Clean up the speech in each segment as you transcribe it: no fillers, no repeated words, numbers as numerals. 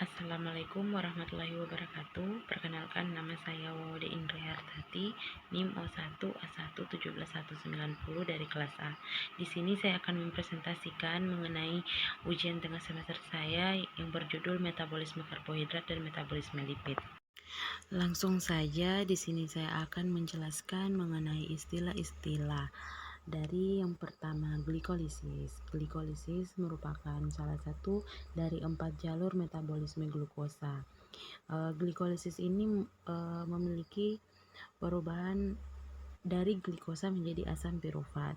Assalamualaikum warahmatullahi wabarakatuh. Perkenalkan, nama saya Wawode Indrihartati, NIM O1A1171190 dari kelas A. Di sini saya akan mempresentasikan mengenai ujian tengah semester saya yang berjudul Metabolisme Karbohidrat dan Metabolisme Lipid. Langsung saja di sini saya akan menjelaskan mengenai istilah-istilah. Dari yang pertama, glikolisis. Glikolisis merupakan salah satu dari 4 jalur metabolisme glukosa. Glikolisis ini memiliki perubahan dari glikosa menjadi asam pirufat.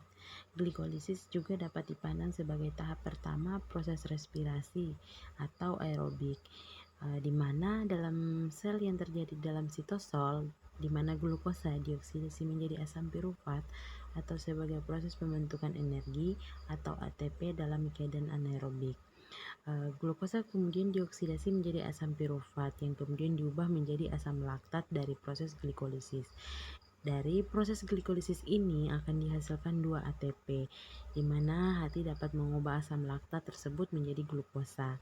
Glikolisis juga dapat dipandang sebagai tahap pertama proses respirasi atau aerobik, di mana dalam sel yang terjadi dalam sitosol, di mana glukosa dioksidasi menjadi asam pirufat atau sebagai proses pembentukan energi atau ATP dalam keadaan anaerobik. Glukosa kemudian dioksidasi menjadi asam pirufat yang kemudian diubah menjadi asam laktat dari proses glikolisis. Dari proses glikolisis ini akan dihasilkan 2 ATP, di mana hati dapat mengubah asam laktat tersebut menjadi glukosa.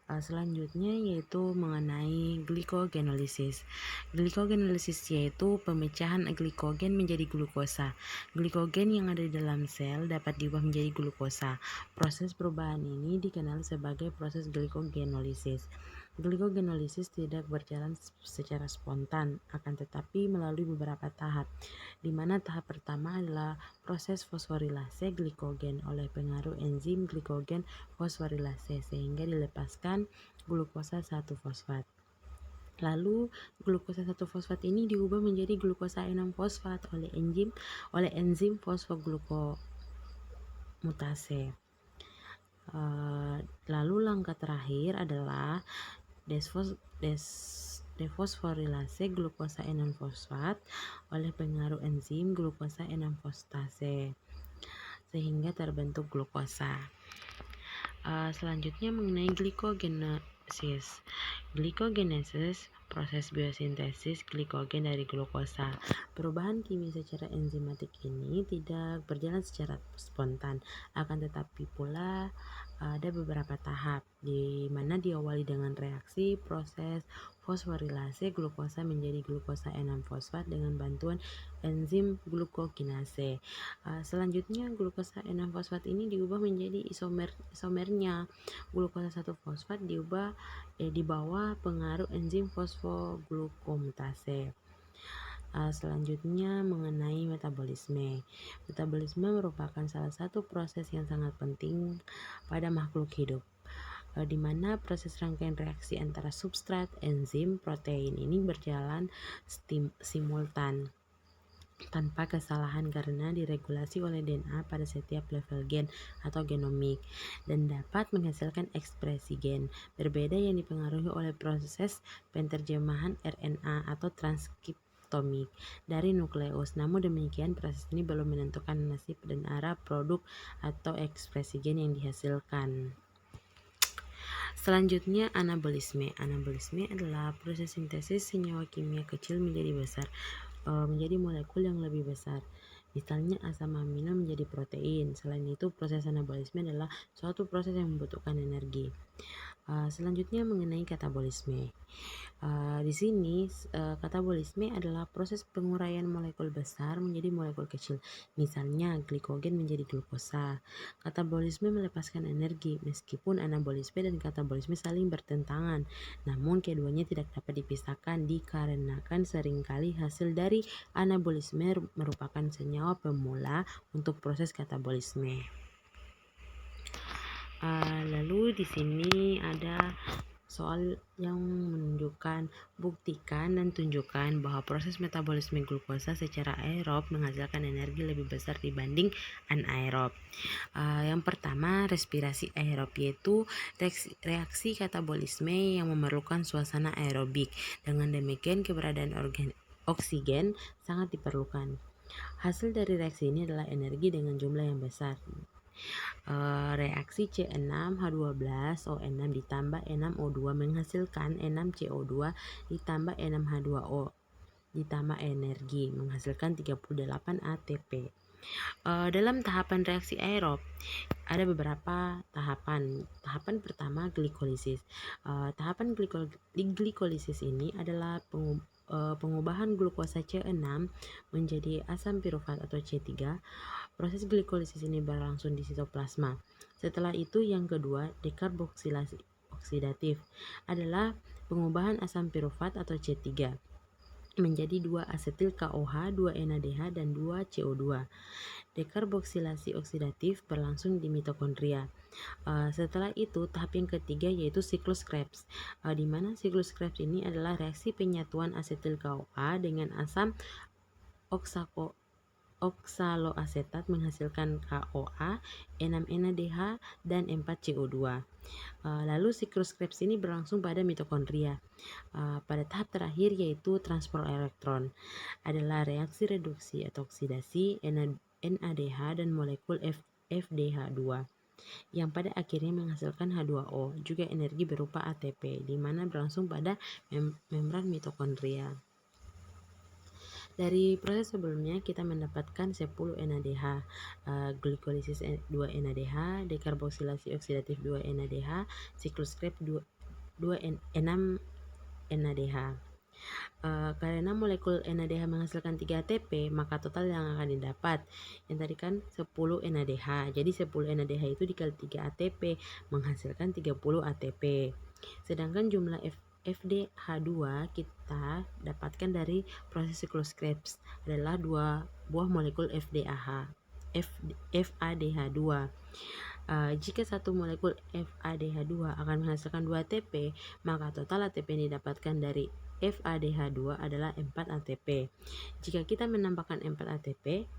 Selanjutnya yaitu mengenai glikogenolisis. Glikogenolisis yaitu pemecahan glikogen menjadi glukosa. Glikogen yang ada di dalam sel dapat diubah menjadi glukosa. Proses perubahan ini dikenal sebagai proses glikogenolisis. Glikogenolisis tidak berjalan secara spontan, akan tetapi melalui beberapa tahap, di mana tahap pertama adalah proses fosforilase glikogen oleh pengaruh enzim glikogen fosforilase sehingga dilepaskan glukosa 1-fosfat. Lalu glukosa 1-fosfat ini diubah menjadi glukosa 6-fosfat oleh enzim fosfoglukomutase. Lalu langkah terakhir adalah defosforilase glukosa 6-fosfat oleh pengaruh enzim glukosa 6-fosfatase sehingga terbentuk glukosa. Selanjutnya mengenai glikogenesis. Glikogenesis proses biosintesis glikogen dari glukosa. Perubahan kimia secara enzimatik ini tidak berjalan secara spontan, akan tetapi pula ada beberapa tahap di mana diawali dengan reaksi proses fosforilase glukosa menjadi glukosa 6-fosfat dengan bantuan enzim glukokinase. Selanjutnya glukosa 6-fosfat ini diubah menjadi isomernya glukosa 1-fosfat di bawah pengaruh enzim fosfoglukomutase. Selanjutnya mengenai metabolisme. Metabolisme merupakan salah satu proses yang sangat penting pada makhluk hidup, di mana proses rangkaian reaksi antara substrat, enzim, protein ini berjalan simultan tanpa kesalahan karena diregulasi oleh DNA pada setiap level gen atau genomik dan dapat menghasilkan ekspresi gen berbeda yang dipengaruhi oleh proses penterjemahan RNA atau transkriptomik dari nukleus. Namun demikian, proses ini belum menentukan nasib dan arah produk atau ekspresi gen yang dihasilkan. Selanjutnya anabolisme. Anabolisme adalah proses sintesis senyawa kimia kecil menjadi besar, menjadi molekul yang lebih besar. Misalnya asam amino menjadi protein. Selain itu, proses anabolisme adalah suatu proses yang membutuhkan energi. Selanjutnya mengenai katabolisme. Di sini katabolisme adalah proses penguraian molekul besar menjadi molekul kecil. Misalnya glikogen menjadi glukosa. Katabolisme melepaskan energi, meskipun anabolisme dan katabolisme saling bertentangan. Namun keduanya tidak dapat dipisahkan dikarenakan seringkali hasil dari anabolisme merupakan senyawa pemula untuk proses katabolisme. Lalu di sini ada soal yang menunjukkan, buktikan dan tunjukkan bahwa proses metabolisme glukosa secara aerob menghasilkan energi lebih besar dibanding anaerob. Yang pertama, respirasi aerob, yaitu reaksi katabolisme yang memerlukan suasana aerobik. Dengan demikian, keberadaan oksigen sangat diperlukan. Hasil dari reaksi ini adalah energi dengan jumlah yang besar. Reaksi C6H12O6 ditambah N6O2 menghasilkan N6CO2 ditambah N6H2O ditambah energi menghasilkan 38 ATP. Dalam tahapan reaksi aerob ada beberapa tahapan. Tahapan pertama glikolisis. Tahapan glikolisis ini adalah pengubahan glukosa C6 menjadi asam pirufat atau C3. Proses glikolisis ini berlangsung di sitoplasma. Setelah itu yang kedua, dekarboksilasi oksidatif adalah pengubahan asam pirufat atau C3 menjadi 2 asetil KOH, 2 NADH, dan 2 CO2. Dekarboksilasi oksidatif berlangsung di mitokondria. Setelah itu tahap yang ketiga yaitu siklus Krebs, di mana siklus Krebs ini adalah reaksi penyatuan asetil KOA dengan asam oksaloasetat menghasilkan KOA, 6 NADH, dan 4 CO2. Lalu siklus Krebs ini berlangsung pada mitokondria. Pada tahap terakhir yaitu transport elektron adalah reaksi reduksi atau oksidasi NADH dan molekul FDH2 yang pada akhirnya menghasilkan H2O, juga energi berupa ATP, di mana berlangsung pada membran mitokondria. Dari proses sebelumnya kita mendapatkan 10 NADH, glikolisis 2 NADH, dekarboksilasi oksidatif 2 NADH, siklus Krebs 6 NADH. Karena molekul NADH menghasilkan 3 ATP, maka total yang akan didapat yang tadi kan 10 NADH. Jadi 10 NADH itu dikali 3 ATP menghasilkan 30 ATP. Sedangkan jumlah FDH2 kita dapatkan dari proses siklus Krebs adalah 2 buah molekul FADH2. Jika satu molekul FADH2 akan menghasilkan 2 ATP, maka total ATP yang didapatkan dari FADH2 adalah 4 ATP. Jika kita menambahkan 4 ATP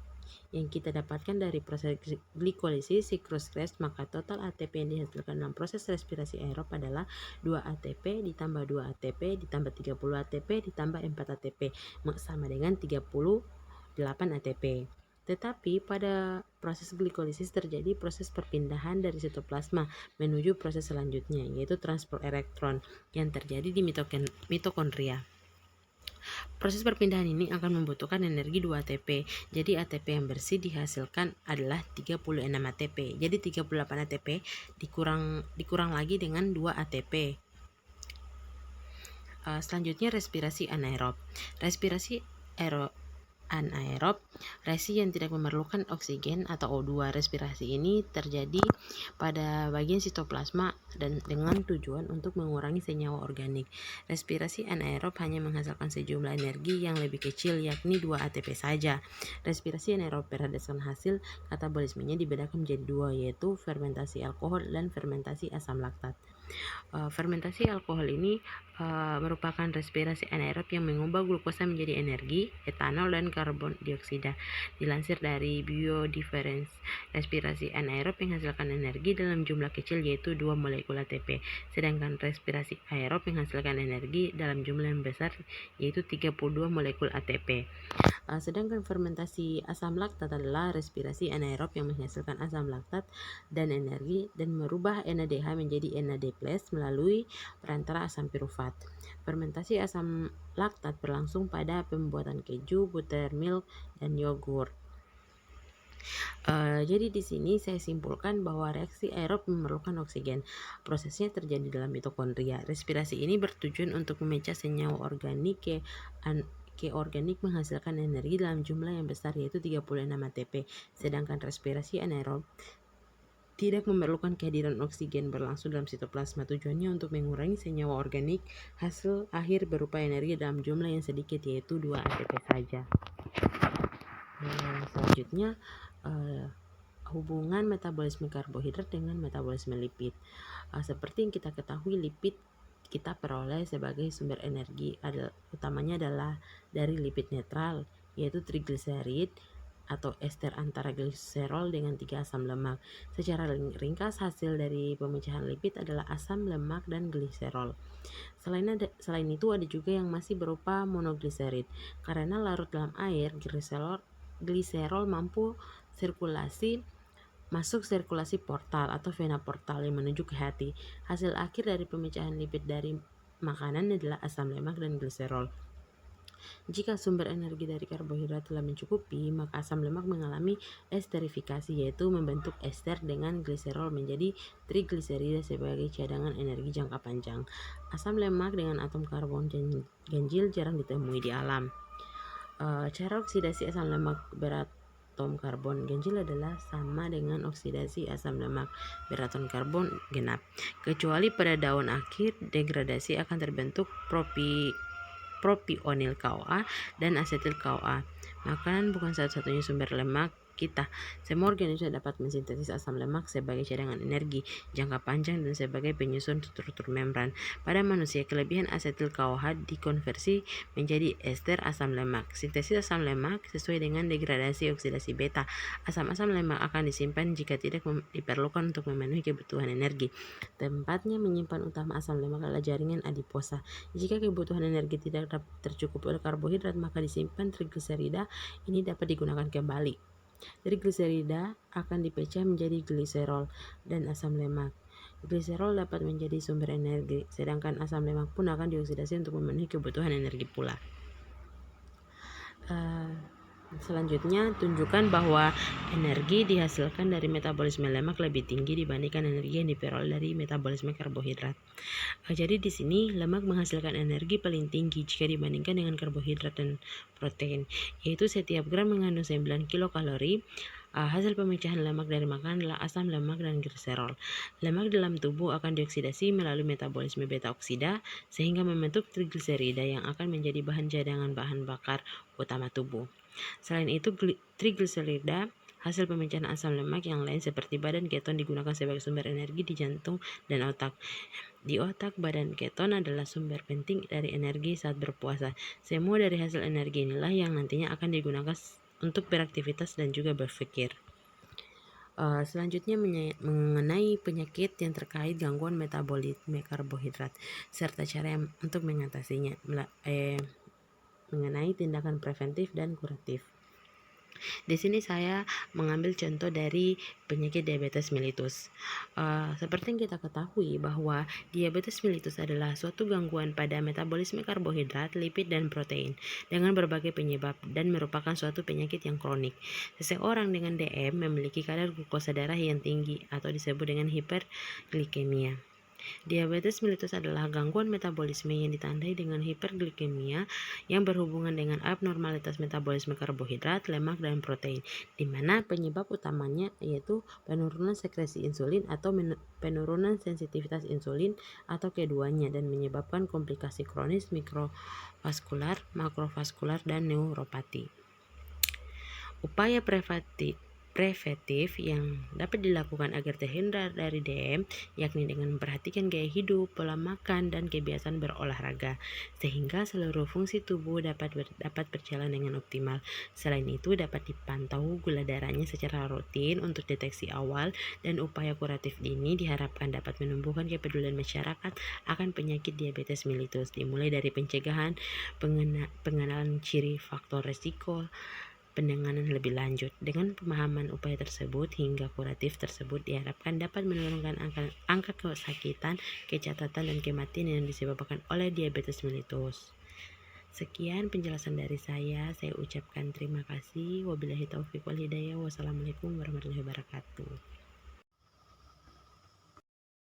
yang kita dapatkan dari proses glikolisis siklus Krebs, maka total ATP yang dihasilkan dalam proses respirasi aerob adalah 2 ATP ditambah 2 ATP ditambah 30 ATP ditambah 4 ATP sama dengan 38 ATP. Tetapi pada proses glikolisis terjadi proses perpindahan dari sitoplasma menuju proses selanjutnya, yaitu transport elektron yang terjadi di mitokondria. Proses perpindahan ini akan membutuhkan energi 2 ATP. Jadi ATP yang bersih dihasilkan adalah 36 ATP. Jadi 38 ATP dikurang lagi dengan 2 ATP. Selanjutnya respirasi anaerob. Respirasi anaerob, reaksi yang tidak memerlukan oksigen atau O2. Respirasi ini terjadi pada bagian sitoplasma dan dengan tujuan untuk mengurangi senyawa organik. Respirasi anaerob hanya menghasilkan sejumlah energi yang lebih kecil, yakni 2 ATP saja. Respirasi anaerob berdasarkan hasil katabolismenya dibedakan menjadi 2, yaitu fermentasi alkohol dan fermentasi asam laktat. Fermentasi alkohol ini merupakan respirasi anaerob yang mengubah glukosa menjadi energi, etanol, dan karbon dioksida. Dilansir dari biodifference, respirasi anaerob menghasilkan energi dalam jumlah kecil yaitu 2 molekul ATP, sedangkan respirasi aerob menghasilkan energi dalam jumlah yang besar yaitu 32 molekul ATP. Sedangkan fermentasi asam laktat adalah respirasi anaerob yang menghasilkan asam laktat dan energi dan merubah NADH menjadi NAD+ melalui perantara asam pirufat. Fermentasi asam laktat berlangsung pada pembuatan keju, buttermilk, dan yogurt. Jadi di sini saya simpulkan bahwa reaksi aerob memerlukan oksigen. Prosesnya terjadi dalam mitokondria. Respirasi ini bertujuan untuk memecah senyawa organik ke organik menghasilkan energi dalam jumlah yang besar yaitu 36 ATP. Sedangkan respirasi anaerob tidak memerlukan kehadiran oksigen berlangsung dalam sitoplasma. Tujuannya untuk mengurangi senyawa organik. Hasil akhir berupa energi dalam jumlah yang sedikit yaitu 2 ATP saja. Selanjutnya hubungan metabolisme karbohidrat dengan metabolisme lipid. Seperti yang kita ketahui, lipid kita peroleh sebagai sumber energi utamanya adalah dari lipid netral, yaitu trigliserid atau ester antara gliserol dengan 3 asam lemak. Secara ringkas, hasil dari pemecahan lipid adalah asam, lemak, dan gliserol. Selain itu ada juga yang masih berupa monogliserid. Karena larut dalam air, gliserol mampu masuk sirkulasi portal atau vena portal yang menuju ke hati. Hasil akhir dari pemecahan lipid dari makanan adalah asam lemak dan gliserol. Jika sumber energi dari karbohidrat telah mencukupi, maka asam lemak mengalami esterifikasi, yaitu membentuk ester dengan gliserol menjadi trigliserida sebagai cadangan energi jangka panjang. Asam lemak dengan atom karbon ganjil jarang ditemui di alam. Cara oksidasi asam lemak beratom karbon ganjil adalah sama dengan oksidasi asam lemak beratom karbon genap. Kecuali pada daun akhir, degradasi akan terbentuk propionil KOA dan asetil KOA. Makanan bukan satu-satunya sumber lemak kita. Semua organisme dapat mensintesis asam lemak sebagai cadangan energi jangka panjang dan sebagai penyusun struktur membran. Pada manusia, kelebihan asetil KOH dikonversi menjadi ester asam lemak. Sintesis asam lemak sesuai dengan degradasi oksidasi beta. Asam-asam lemak akan disimpan jika tidak diperlukan untuk memenuhi kebutuhan energi. Tempatnya menyimpan utama asam lemak adalah jaringan adiposa. Jika kebutuhan energi tidak dapat tercukupi oleh karbohidrat, maka disimpan trigliserida ini dapat digunakan kembali. Trigliserida akan dipecah menjadi gliserol dan asam lemak. Gliserol dapat menjadi sumber energi, sedangkan asam lemak pun akan dioksidasi untuk memenuhi kebutuhan energi pula. Selanjutnya, tunjukkan bahwa energi dihasilkan dari metabolisme lemak lebih tinggi dibandingkan energi yang diperoleh dari metabolisme karbohidrat. Jadi di sini lemak menghasilkan energi paling tinggi jika dibandingkan dengan karbohidrat dan protein, yaitu setiap gram mengandung 9 kilokalori. Hasil pemecahan lemak dari makanan adalah asam lemak dan gliserol. Lemak dalam tubuh akan dioksidasi melalui metabolisme beta oksida sehingga membentuk trigliserida yang akan menjadi bahan cadangan bahan bakar utama tubuh. Selain itu, trigliserida hasil pemecahan asam lemak yang lain seperti badan keton digunakan sebagai sumber energi di jantung dan otak. Di otak, badan keton adalah sumber penting dari energi saat berpuasa. Semua dari hasil energi inilah yang nantinya akan digunakan untuk beraktivitas dan juga berpikir. Selanjutnya mengenai penyakit yang terkait gangguan metabolisme karbohidrat serta cara untuk mengatasinya, mengenai tindakan preventif dan kuratif. Di sini saya mengambil contoh dari penyakit diabetes mellitus. Seperti yang kita ketahui bahwa diabetes mellitus adalah suatu gangguan pada metabolisme karbohidrat, lipid, dan protein dengan berbagai penyebab dan merupakan suatu penyakit yang kronik. Seseorang dengan DM memiliki kadar glukosa darah yang tinggi atau disebut dengan hiperglikemia. Diabetes mellitus adalah gangguan metabolisme yang ditandai dengan hiperglikemia yang berhubungan dengan abnormalitas metabolisme karbohidrat, lemak, dan protein, di mana penyebab utamanya yaitu penurunan sekresi insulin atau penurunan sensitivitas insulin atau keduanya, dan menyebabkan komplikasi kronis mikrovaskular, makrovaskular, dan neuropati. Upaya preventif yang dapat dilakukan agar terhindar dari DM yakni dengan memperhatikan gaya hidup, pola makan, dan kebiasaan berolahraga sehingga seluruh fungsi tubuh dapat berjalan dengan optimal. Selain itu, dapat dipantau gula darahnya secara rutin untuk deteksi awal, dan upaya kuratif ini diharapkan dapat menumbuhkan kepedulian masyarakat akan penyakit diabetes mellitus, dimulai dari pencegahan, pengenalan ciri, faktor resiko, penanganan lebih lanjut. Dengan pemahaman upaya tersebut hingga kuratif tersebut diharapkan dapat menurunkan angka kesakitan, kecacatan, dan kematian yang disebabkan oleh diabetes mellitus. Sekian penjelasan dari saya ucapkan terima kasih. Wabillahi taufiq wal hidayah. Wassalamualaikum warahmatullahi wabarakatuh.